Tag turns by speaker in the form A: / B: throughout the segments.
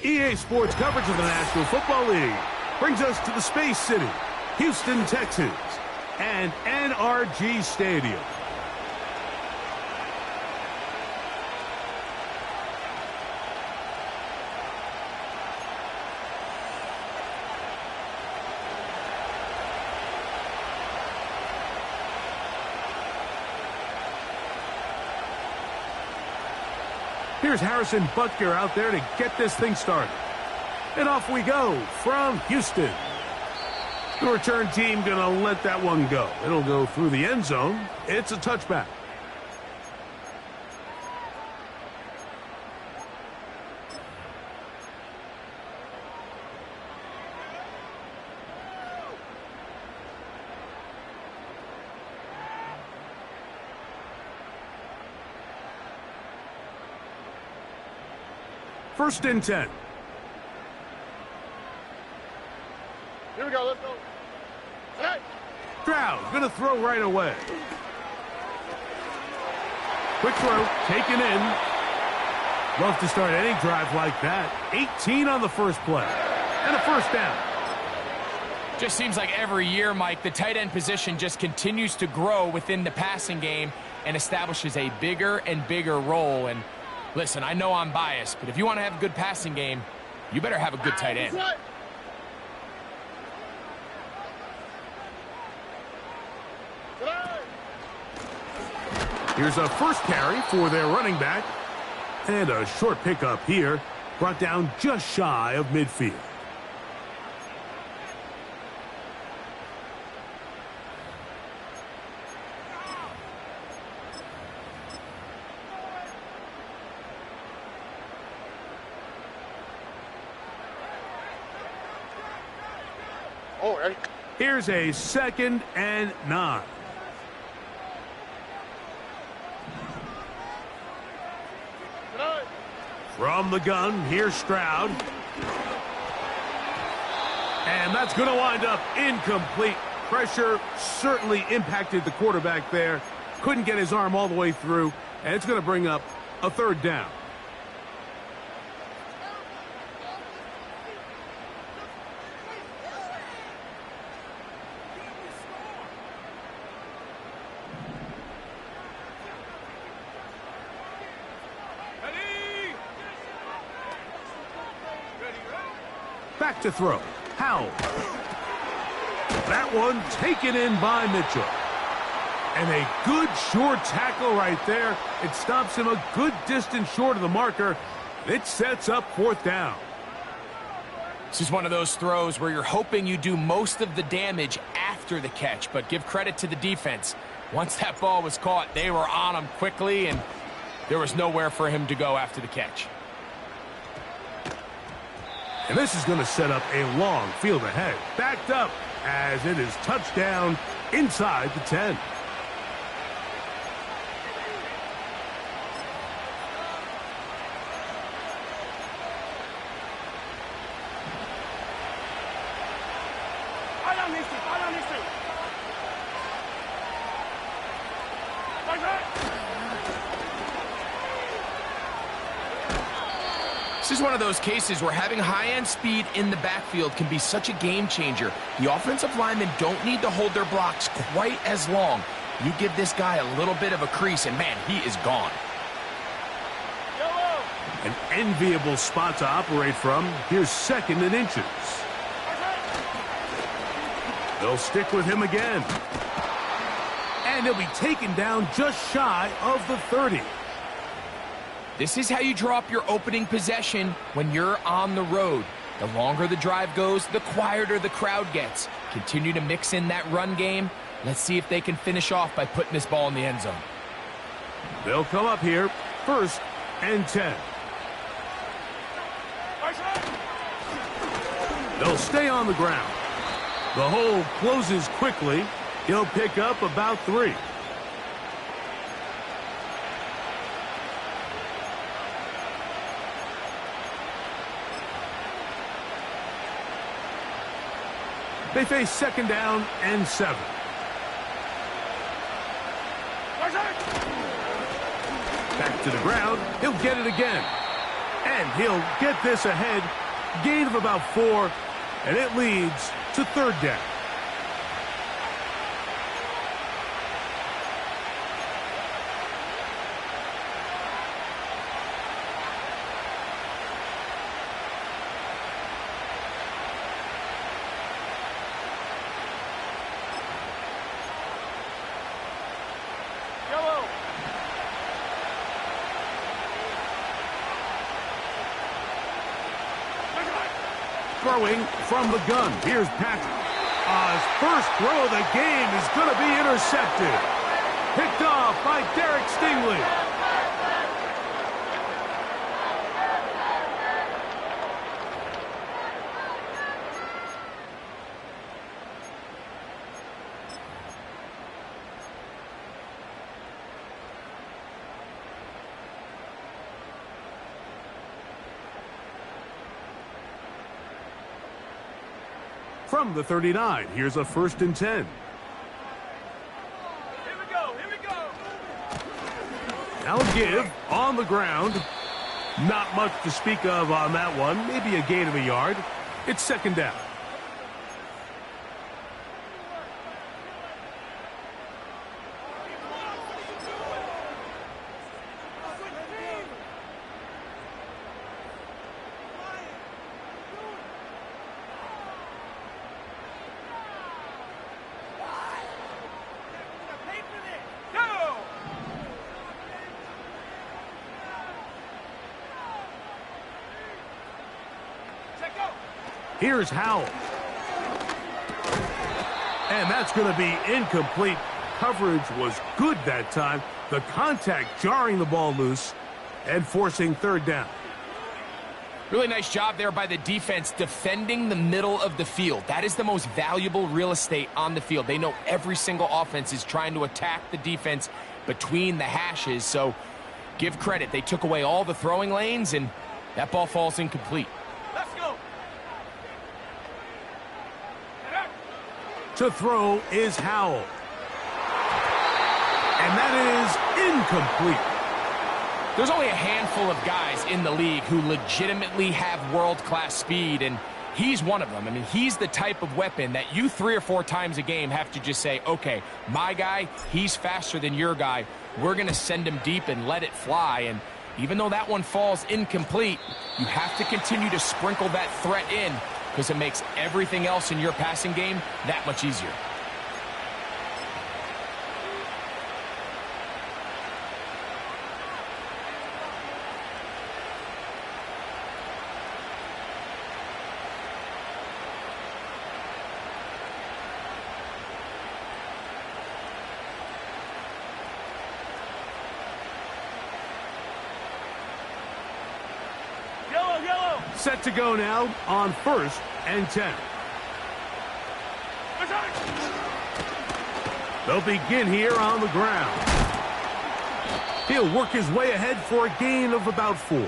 A: EA Sports coverage of the National Football League brings us to the Space City, Houston, Texas, and NRG Stadium. Here's Harrison Butker out there to get this thing started. And off we go from Houston. The return team going to let that one go. It'll go through the end zone. It's a touchback. First and 10.
B: Here we go, let's go. Hey!
A: Stroud going to throw right away. Quick throw, taken in. Love to start any drive like that. 18 on the first play. And a first down.
C: Just seems like every year, Mike, the tight end position just continues to grow within the passing game and establishes a bigger and bigger role. And listen, I know I'm biased, but if you want to have a good passing game, you better have a good tight end.
A: Here's a first carry for their running back. And a short pickup here, brought down just shy of midfield. Here's a 2nd and 9. From the gun, here's Stroud. And that's going to wind up incomplete. Pressure certainly impacted the quarterback there. Couldn't get his arm all the way through. And it's going to bring up a 3rd down. Back to throw. Howell. That one taken in by Mitchell. And a good short tackle right there. It stops him a good distance short of the marker. It sets up 4th down.
C: This is one of those throws where you're hoping you do most of the damage after the catch, but give credit to the defense. Once that ball was caught, they were on him quickly, and there was nowhere for him to go after the catch.
A: And this is going to set up a long field ahead. Backed up as it is touchdown inside the 10.
C: This is one of those cases where having high-end speed in the backfield can be such a game changer. The offensive linemen don't need to hold their blocks quite as long. You give this guy a little bit of a crease, and man, he is gone.
A: An enviable spot to operate from. Here's 2nd and inches. They'll stick with him again. And he'll be taken down just shy of the 30.
C: This is how you draw up your opening possession when you're on the road. The longer the drive goes, the quieter the crowd gets. Continue to mix in that run game. Let's see if they can finish off by putting this ball in the end zone.
A: They'll come up here, 1st and 10. They'll stay on the ground. The hole closes quickly. He'll pick up about 3. They face 2nd down and 7. Back to the ground. He'll get it again. And he'll get this ahead. Gain of about 4, and it leads to third down.
B: Yellow.
A: Throwing from the gun. Here's Patrick. His first throw of the game is going to be intercepted. Picked off by Derek Stingley. From the 39, here's a 1st and 10.
B: Here we go. Here we go.
A: Now give on the ground. Not much to speak of on that one. Maybe a gain of a yard. It's 2nd down. Here's Howell. And that's going to be incomplete. Coverage was good that time. The contact jarring the ball loose and forcing 3rd down.
C: Really nice job there by the defense defending the middle of the field. That is the most valuable real estate on the field. They know every single offense is trying to attack the defense between the hashes. So give credit. They took away all the throwing lanes, and that ball falls incomplete.
B: Let's go.
A: To throw is Howell. And that is incomplete.
C: There's only a handful of guys in the league who legitimately have world-class speed, and he's one of them. I mean, he's the type of weapon that you 3 or 4 times a game have to just say, okay, my guy, he's faster than your guy. We're going to send him deep and let it fly. And even though that one falls incomplete, you have to continue to sprinkle that threat in, because it makes everything else in your passing game that much easier.
A: Set to go now on 1st and 10. They'll begin here on the ground. He'll work his way ahead for a gain of about 4.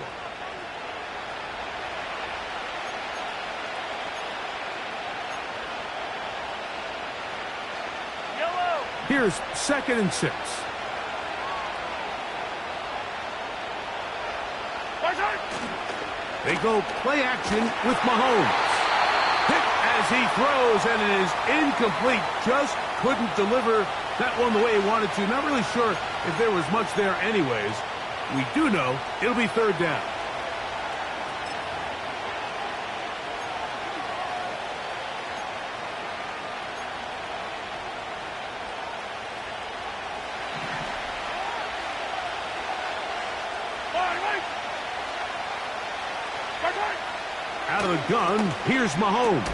B: Yellow.
A: Here's 2nd and 6. They go play action with Mahomes. Hit as he throws, and it is incomplete. Just couldn't deliver that one the way he wanted to. Not really sure if there was much there anyways. We do know it'll be 3rd down. Out of the gun, here's Mahomes.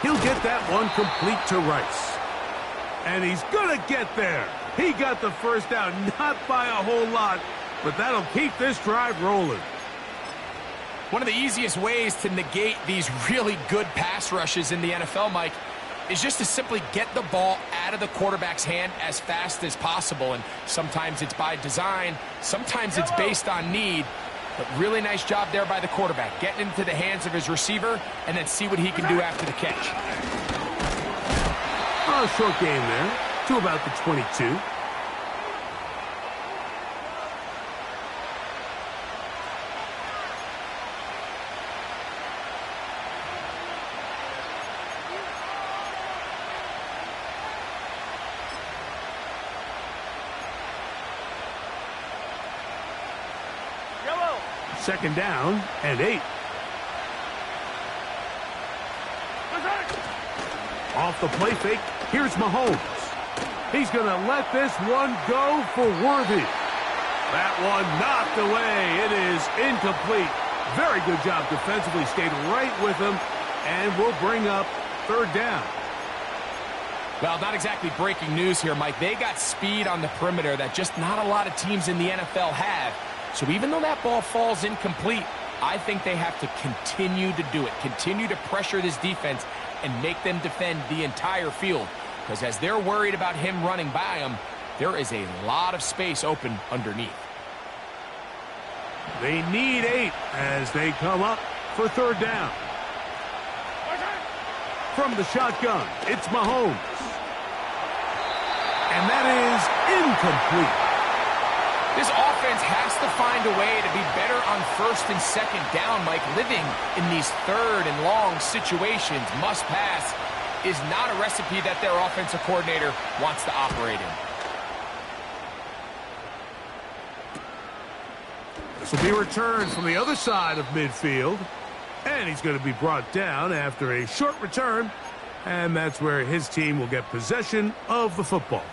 A: He'll get that one complete to Rice. And he's going to get there. He got the 1st down, not by a whole lot, but that'll keep this drive rolling.
C: One of the easiest ways to negate these really good pass rushes in the NFL, Mike, is just to simply get the ball out of the quarterback's hand as fast as possible. And sometimes it's by design, sometimes it's based on need. But really nice job there by the quarterback, getting into the hands of his receiver and then see what he can do after the catch.
A: A short game there to about the 22. Second down and 8. Off the play fake, here's Mahomes. He's going to let this one go for Worthy. That one knocked away. It is incomplete. Very good job defensively. Stayed right with him and will bring up third down.
C: Well, not exactly breaking news here, Mike. They got speed on the perimeter that just not a lot of teams in the NFL have. So even though that ball falls incomplete, I think they have to continue to do it. Continue to pressure this defense and make them defend the entire field. Because as they're worried about him running by them, there is a lot of space open underneath.
A: They need 8 as they come up for third down. From the shotgun, it's Mahomes. And that is incomplete.
C: This offense has to find a way to be better on first and second down, Mike. Living in these third and long situations, must pass, is not a recipe that their offensive coordinator wants to operate in.
A: This will be returned from the other side of midfield. And he's going to be brought down after a short return. And that's where his team will get possession of the football.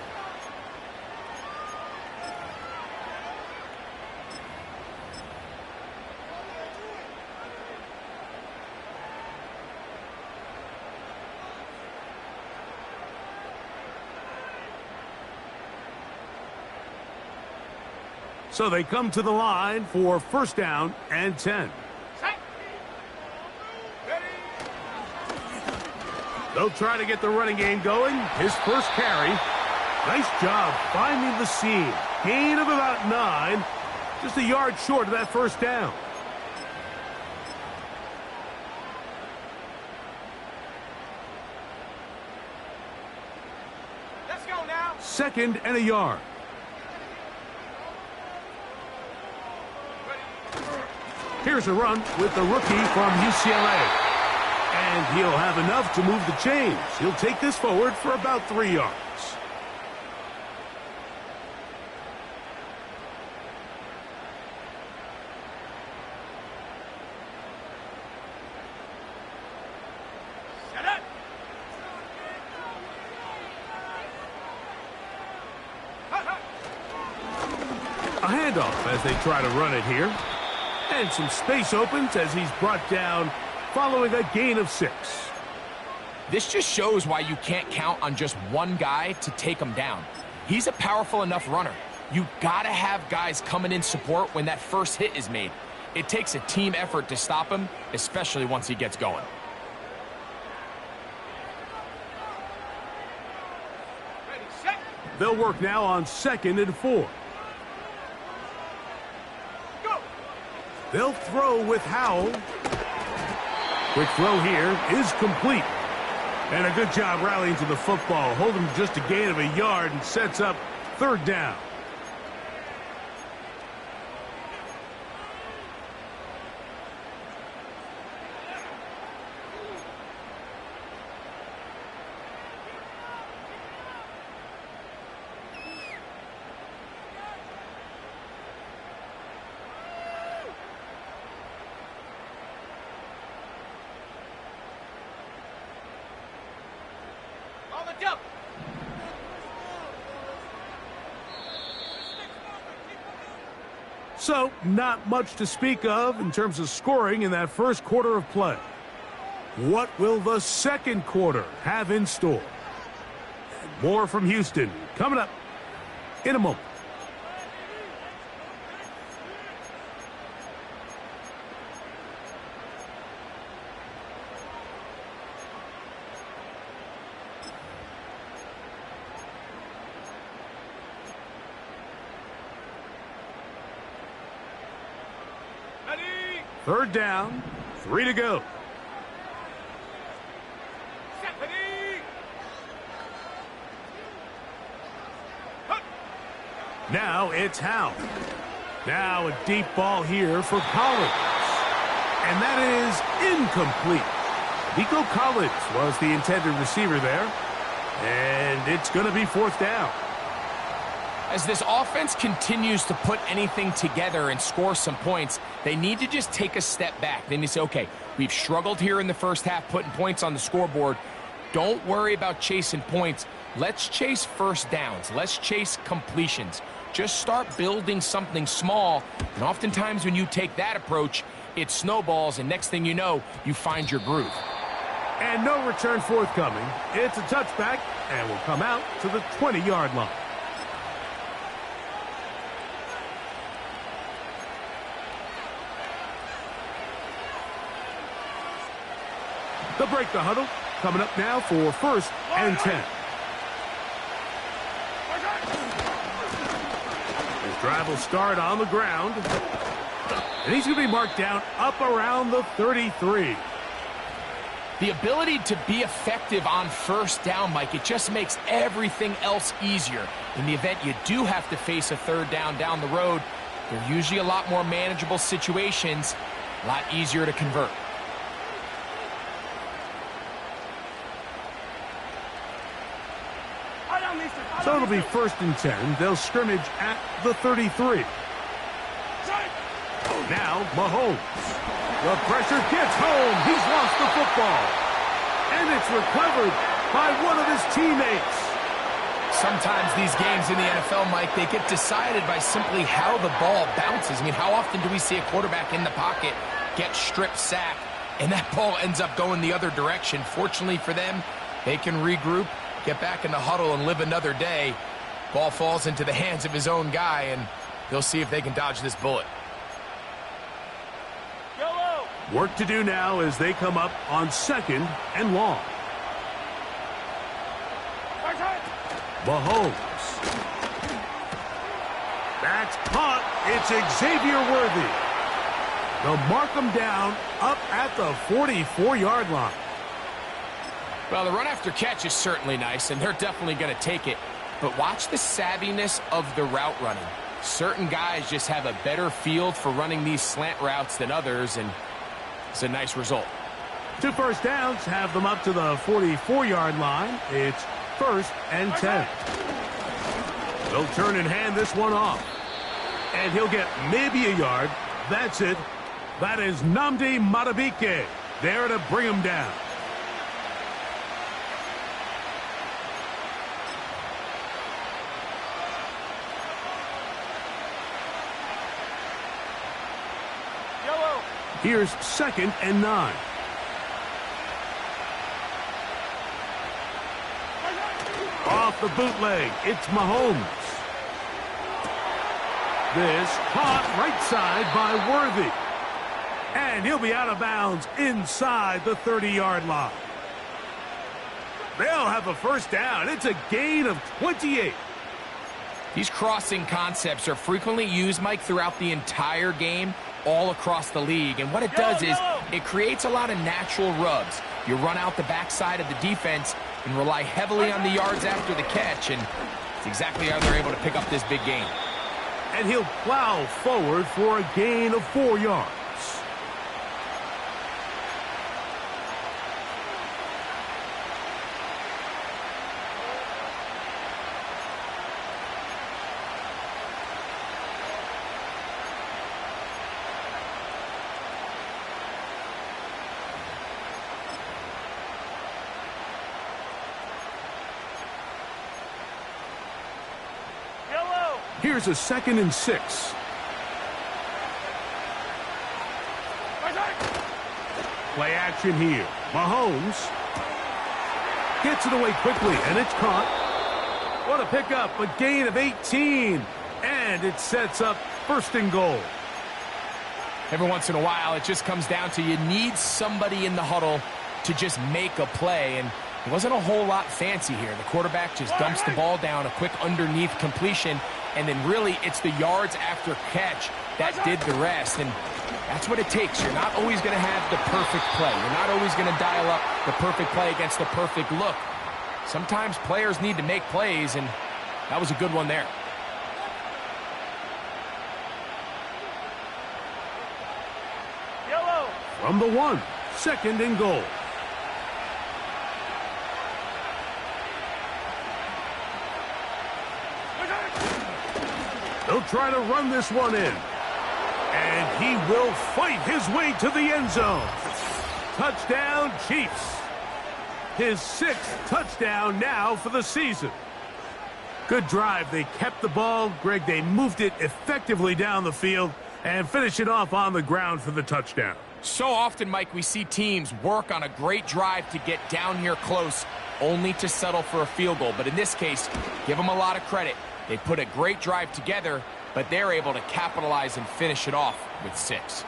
A: So they come to the line for first down and 10. They'll try to get the running game going. His first carry. Nice job finding the seam. Gain of about 9. Just a yard short of that first down.
C: Let's go now.
A: Second and a yard. Here's a run with the rookie from UCLA. And he'll have enough to move the chains. He'll take this forward for about 3 yards.
C: Set up.
A: A handoff as they try to run it here. And some space opens as he's brought down following a gain of 6.
C: This just shows why you can't count on just one guy to take him down. He's a powerful enough runner. You gotta have guys coming in support when that first hit is made. It takes a team effort to stop him, especially once he gets going.
A: They'll work now on 2nd and 4. They'll throw with Howell. Quick throw here is complete. And a good job rallying to the football. Holding just a gain of a yard and sets up third down. So, not much to speak of in terms of scoring in that first quarter of play. What will the second quarter have in store? And more from Houston coming up in a moment. Third down, 3 to go. Now it's Howell. Now a deep ball here for Collins. And that is incomplete. Nico Collins was the intended receiver there. And it's going to be fourth down.
C: As this offense continues to put anything together and score some points, they need to just take a step back. They need to say, okay, we've struggled here in the first half putting points on the scoreboard. Don't worry about chasing points. Let's chase first downs. Let's chase completions. Just start building something small, and oftentimes when you take that approach, it snowballs, and next thing you know, you find your groove.
A: And no return forthcoming. It's a touchback, and will come out to the 20-yard line. They'll break the huddle. Coming up now for 1st and 10. His drive will start on the ground. And he's going to be marked down up around the 33.
C: The ability to be effective on first down, Mike, it just makes everything else easier. In the event you do have to face a third down the road, they're usually a lot more manageable situations, a lot easier to convert.
A: So it'll be 1st and 10. They'll scrimmage at the 33. Now, Mahomes. The pressure gets home. He's lost the football. And it's recovered by one of his teammates.
C: Sometimes these games in the NFL, Mike, they get decided by simply how the ball bounces. I mean, how often do we see a quarterback in the pocket get strip sacked, and that ball ends up going the other direction? Fortunately for them, they can regroup, get back in the huddle, and live another day. Ball falls into the hands of his own guy, and they'll see if they can dodge this bullet.
A: Work to do now as they come up on 2nd and long. Mahomes. That's caught. It's Xavier Worthy. They'll mark him down up at the 44-yard line.
C: Well, the run after catch is certainly nice, and they're definitely going to take it. But watch the savviness of the route running. Certain guys just have a better field for running these slant routes than others, and it's a nice result.
A: 2 first downs have them up to the 44-yard line. It's 1st and 10. They'll turn and hand this one off. And he'll get maybe a yard. That's it. That is Nnamdi Madubuike there to bring him down. Here's 2nd and 9. Off the bootleg, it's Mahomes. This caught right side by Worthy. And he'll be out of bounds inside the 30-yard line. They'll have a first down. It's a gain of 28.
C: These crossing concepts are frequently used, Mike, throughout the entire game, all across the league. And what it does is it creates a lot of natural rubs. You run out the backside of the defense and rely heavily on the yards after the catch, and it's exactly how they're able to pick up this big gain.
A: And he'll plow forward for a gain of 4 yards. Here's a 2nd and 6. Play action here. Mahomes gets it away quickly, and it's caught. What a pickup, a gain of 18. And it sets up 1st and goal.
C: Every once in a while, it just comes down to you need somebody in the huddle to just make a play, and it wasn't a whole lot fancy here. The quarterback just dumps the ball down, a quick underneath completion, and then really it's the yards after catch that did the rest, and that's what it takes. You're not always going to have the perfect play. You're not always going to dial up the perfect play against the perfect look. Sometimes players need to make plays, and that was a good one there.
A: From the 1, 2nd and goal. try to run this one in. And he will fight his way to the end zone. Touchdown, Chiefs. His 6th touchdown now for the season. Good drive. They kept the ball. Greg, they moved it effectively down the field and finished it off on the ground for the touchdown.
C: So often, Mike, we see teams work on a great drive to get down here close, only to settle for a field goal. But in this case, give them a lot of credit. They put a great drive together, but they're able to capitalize and finish it off with 6.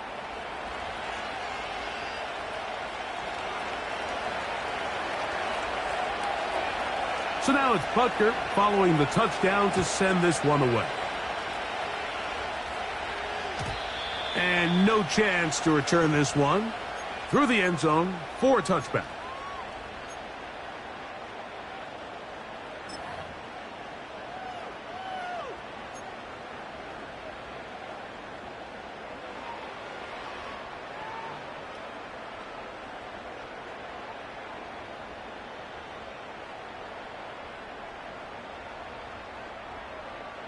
A: So now it's Butker following the touchdown to send this one away. And no chance to return this one through the end zone for a touchback.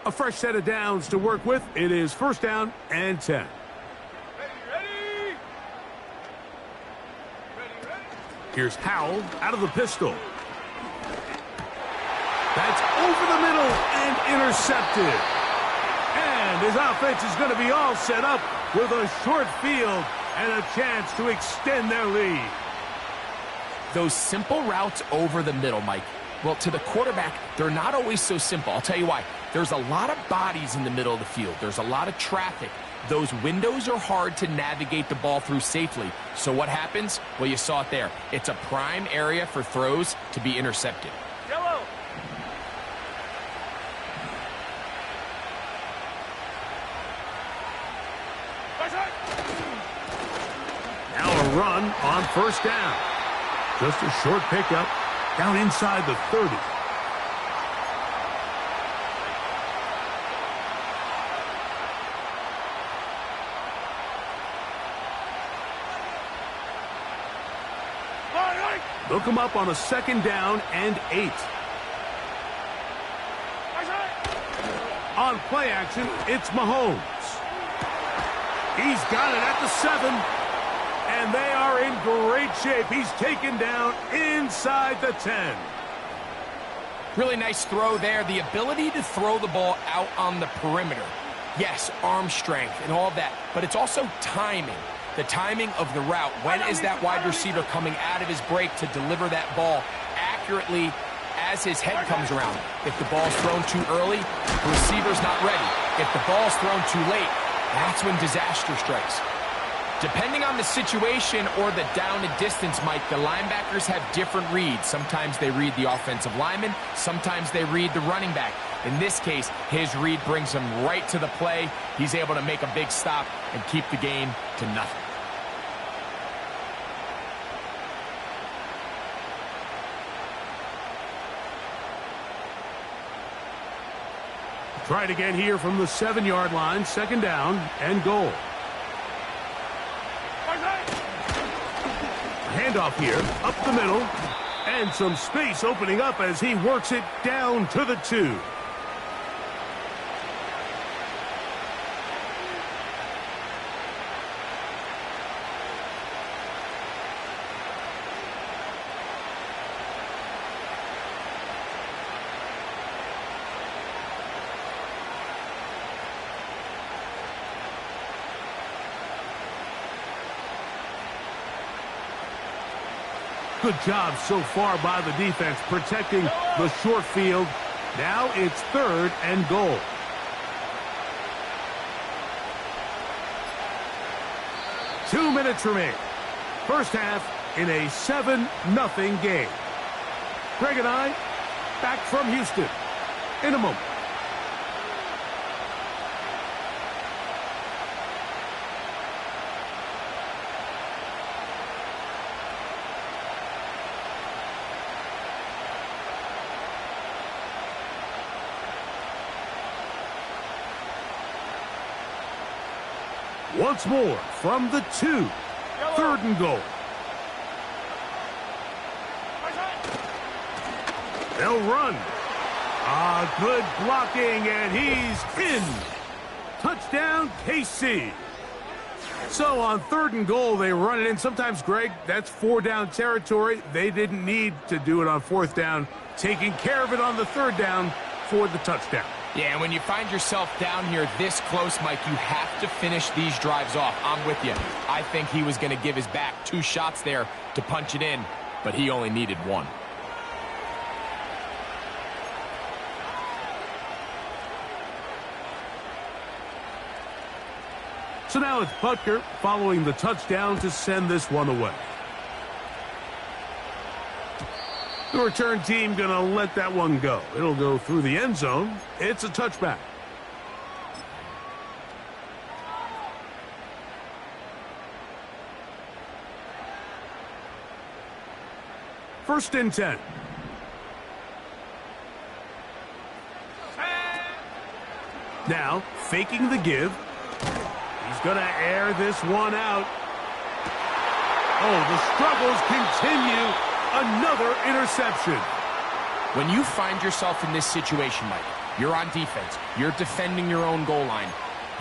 A: A fresh set of downs to work with. It is 1st down and 10.
B: Ready.
A: Here's Howell out of the pistol. That's over the middle and intercepted. And his offense is going to be all set up with a short field and a chance to extend their lead.
C: Those simple routes over the middle, Mike. Well, to the quarterback, they're not always so simple. I'll tell you why. There's a lot of bodies in the middle of the field. There's a lot of traffic. Those windows are hard to navigate the ball through safely. So what happens? Well, you saw it there. It's a prime area for throws to be intercepted.
B: Yellow.
A: Now a run on 1st down. Just a short pickup down inside the 30. Look him up on a 2nd down and 8. On play action, it's Mahomes. He's got it at the 7. And they are in great shape. He's taken down inside the 10.
C: Really nice throw there. The ability to throw the ball out on the perimeter. Yes, arm strength and all of that, but it's also timing. The timing of the route. When is that wide receiver coming out of his break to deliver that ball accurately as his head comes around? If the ball's thrown too early, the receiver's not ready. If the ball's thrown too late, that's when disaster strikes. Depending on the situation or the down and distance, Mike, the linebackers have different reads. Sometimes they read the offensive lineman. Sometimes they read the running back. In this case, his read brings him right to the play. He's able to make a big stop and keep the game to nothing.
A: Try it again here from the 7-yard line. 2nd down and goal. Handoff here, up the middle, and some space opening up as he works it down to the 2. Good job so far by the defense protecting the short field. Now it's 3rd and goal. Two minutes remain. First half in a 7-0 game. Greg and I back from Houston in a moment. Once more from the 2. 3rd and goal. They'll run. Good blocking, and he's in. Touchdown, KC. So on 3rd and goal, they run it in. Sometimes, Greg, that's 4-down territory. They didn't need to do it on 4th down. Taking care of it on the 3rd down for the touchdown.
C: Yeah, and when you find yourself down here this close, Mike, you have to finish these drives off. I'm with you. I think he was going to give his back 2 shots there to punch it in, but he only needed 1.
A: So now it's Butker following the touchdown to send this one away. The return team going to let that one go. It'll go through the end zone. It's a touchback. First and 10. Now, faking the give. He's going to air this one out. Oh, the struggles continue. Another interception.
C: When you find yourself in this situation, Mike, you're on defense, you're defending your own goal line,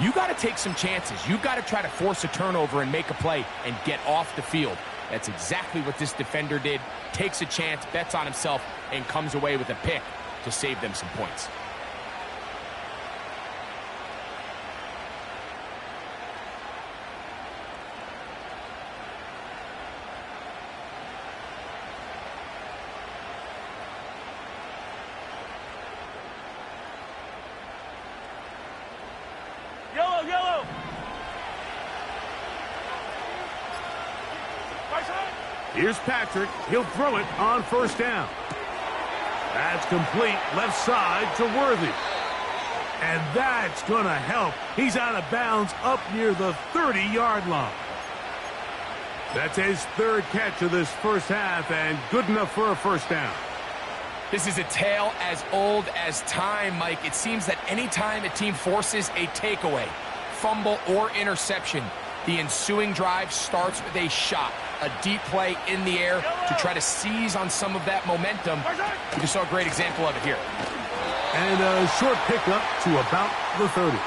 C: you got to take some chances. You got to try to force a turnover and make a play and get off the field. That's exactly what this defender did. Takes a chance, bets on himself, and comes away with a pick to save them some points.
B: Yellow!
A: Here's Patrick. He'll throw it on 1st down. That's complete left side to Worthy. And that's going to help. He's out of bounds up near the 30-yard line. That's his 3rd catch of this first half and good enough for a 1st down.
C: This is a tale as old as time, Mike. It seems that anytime a team forces a takeaway, fumble, or interception, the ensuing drive starts with a shot, a deep play in the air to try to seize on some of that momentum. We just saw a great example of it here.
A: And a short pickup to about the 30.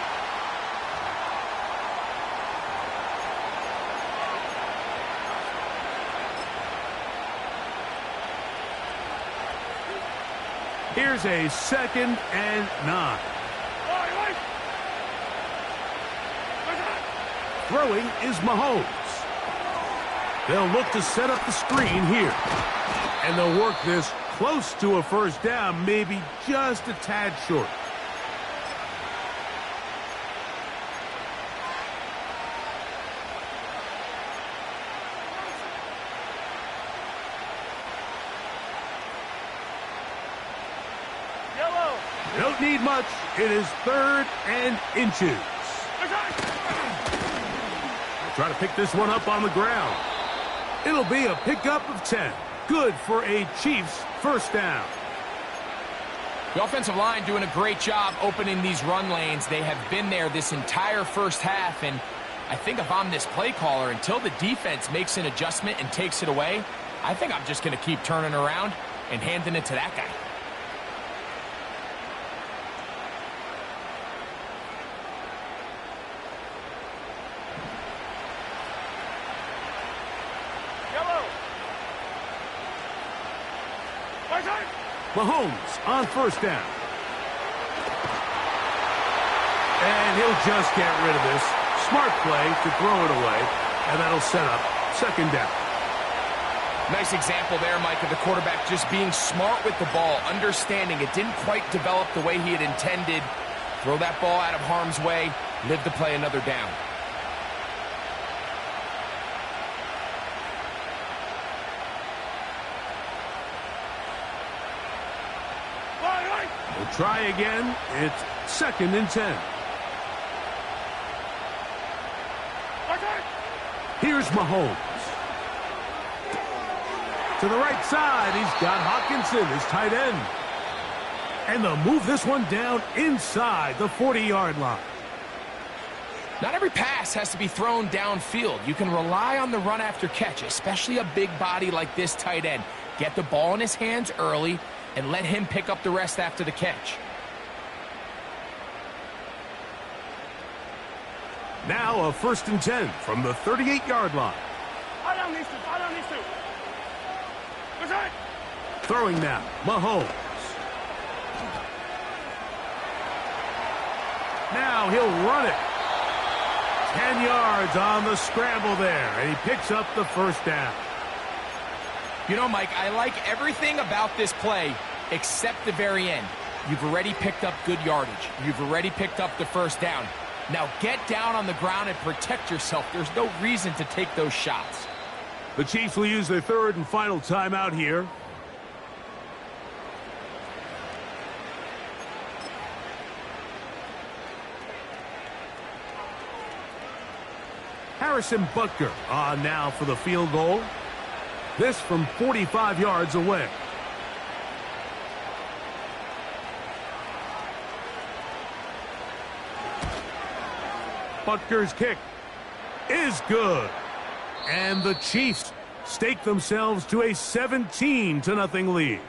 A: Here's a 2nd and 9. Throwing is Mahomes. They'll look to set up the screen here. And they'll work this close to a 1st down, maybe just a tad short. They don't need much. It is 3rd and inches. Try to pick this one up on the ground. It'll be a pickup of 10. Good for a Chiefs 1st down.
C: The offensive line doing a great job opening these run lanes. They have been there this entire first half, and I think if I'm this play caller, until the defense makes an adjustment and takes it away, I think I'm just going to keep turning around and handing it to that guy.
A: Mahomes on 1st down. And he'll just get rid of this. Smart play to throw it away, and that'll set up 2nd down.
C: Nice example there, Mike, of the quarterback just being smart with the ball, understanding it didn't quite develop the way he had intended. Throw that ball out of harm's way, live to play another down.
A: We'll try again. It's 2nd and 10. Here's Mahomes. To the right side, he's got Hawkinson, his tight end. And they'll move this one down inside the 40-yard line.
C: Not every pass has to be thrown downfield. You can rely on the run after catch, especially a big body like this tight end. Get the ball in his hands early and let him pick up the rest after the catch.
A: Now a 1st and 10 from the 38-yard line. Throwing now, Mahomes. Now he'll run it. 10 yards on the scramble there, and he picks up the 1st down.
C: You know, Mike, I like everything about this play except the very end. You've already picked up good yardage. You've already picked up the 1st down. Now get down on the ground and protect yourself. There's no reason to take those shots.
A: The Chiefs will use their 3rd and final timeout here. Harrison Butker on now for the field goal. This from 45 yards away. Butker's kick is good. And the Chiefs stake themselves to a 17-0 lead.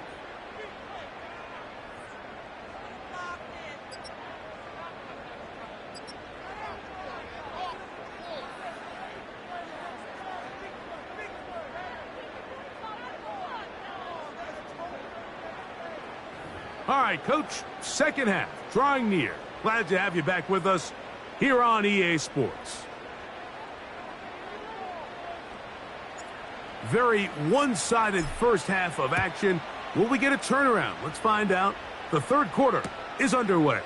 A: All right, Coach, 2nd half, drawing near. Glad to have you back with us here on EA Sports. Very one-sided 1st half of action. Will we get a turnaround? Let's find out. The 3rd quarter is underway.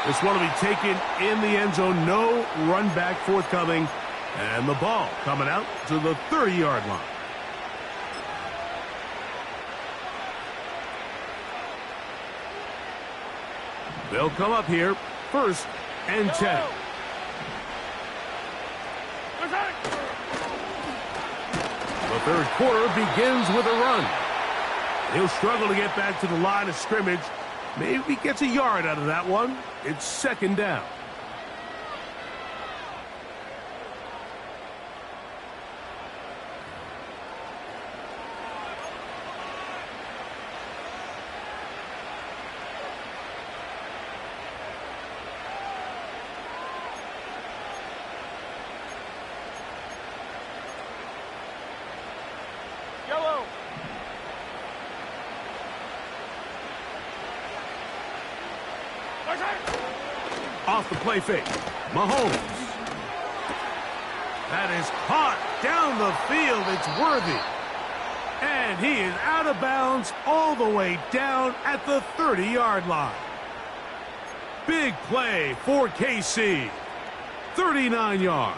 A: This one will be taken in the end zone. No run back forthcoming. And the ball coming out to the 30-yard line. They'll come up here, 1st and 10. The 3rd quarter begins with a run. He'll struggle to get back to the line of scrimmage. Maybe he gets a yard out of that one. It's 2nd down. Off the play fake, Mahomes. That is caught down the field. It's worthy. And he is out of bounds all the way down at the 30-yard line. Big play for KC. 39 yards.